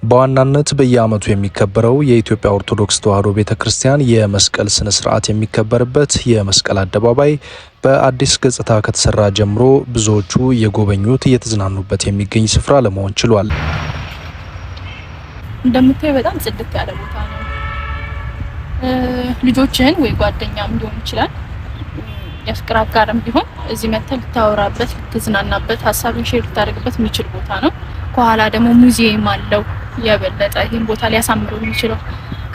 በዋናነት በየዓመቱ የሚከበረው የኢትዮጵያ ኦርቶዶክስ ተዋሕዶ ቤተክርስቲያን የመስቀል ስነ ስርዓት የሚከበርበት የመስቀል አደባባይ በአዲስ ገጽታ ከተሰራ ጀምሮ ብዙዎቹ የጎበኙት እየተዝናኑበት የሚገኝ ስፍራ ለመሆን ችሏል። እንደምታዩ በጣም ጽድት ያለ ቦታ ነው። ልጆችን ወይ ጓደኛም ሊሆን ይችላል የፍቅር አጋርም ቢሆን እዚህ መተህ ልታወራበት፣ ልትዝናናበት፣ ሀሳብን ሼር ልታደርግበት የሚችል ቦታ ነው። ከኋላ ደግሞ ሙዚየም አለው። የበለጠ ይሄን ቦታ ሊያሳምረው የሚችለው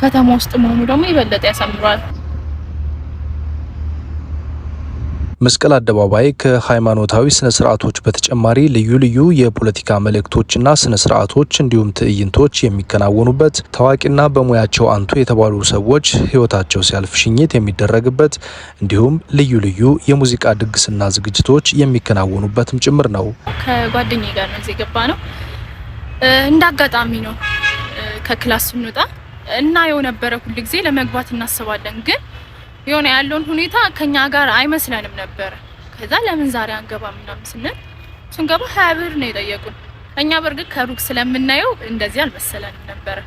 ከተማ ውስጥ መሆኑ ደግሞ የበለጠ ያሳምረዋል። መስቀል አደባባይ ከሃይማኖታዊ ስነ ስርዓቶች በተጨማሪ ልዩ ልዩ የፖለቲካ መልእክቶችና ስነ ስርዓቶች እንዲሁም ትዕይንቶች የሚከናወኑበት ታዋቂና በሙያቸው አንቱ የተባሉ ሰዎች ህይወታቸው ሲያልፍ ሽኝት የሚደረግበት እንዲሁም ልዩ ልዩ የሙዚቃ ድግስና ዝግጅቶች የሚከናወኑበትም ጭምር ነው። ከጓደኛዬ ጋር ነው እዚህ ገባ ነው። እንዳጋጣሚ ነው ከክላስ ስንወጣ እና የነበረ ሁሉ ጊዜ ለመግባት እናስባለን ግን የሆነ ያለውን ሁኔታ ከኛ ጋር አይመስለንም ነበር። ከዛ ለምን ዛሬ አንገባም ምናምን ስንገባ 20 ብር ነው የጠየቁን። እኛ በርግጥ ከሩቅ ስለምናየው እንደዚህ አልመሰለንም ነበር።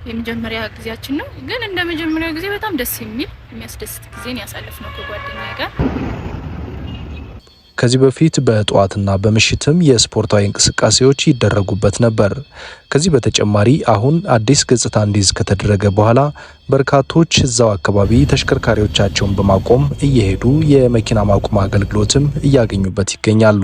የመጀመሪያ ጊዜያችን ነው ግን እንደ መጀመሪያው ጊዜ በጣም ደስ የሚል የሚያስደስት ጊዜን ያሳለፍነው ከጓደኛዬ ጋር። ከዚህ በፊት በጠዋትና በምሽትም የስፖርታዊ እንቅስቃሴዎች ይደረጉበት ነበር። ከዚህ በተጨማሪ አሁን አዲስ ገጽታ እንዲይዝ ከተደረገ በኋላ በርካቶች እዛው አካባቢ ተሽከርካሪዎቻቸውን በማቆም እየሄዱ የመኪና ማቆም አገልግሎትም እያገኙበት ይገኛሉ።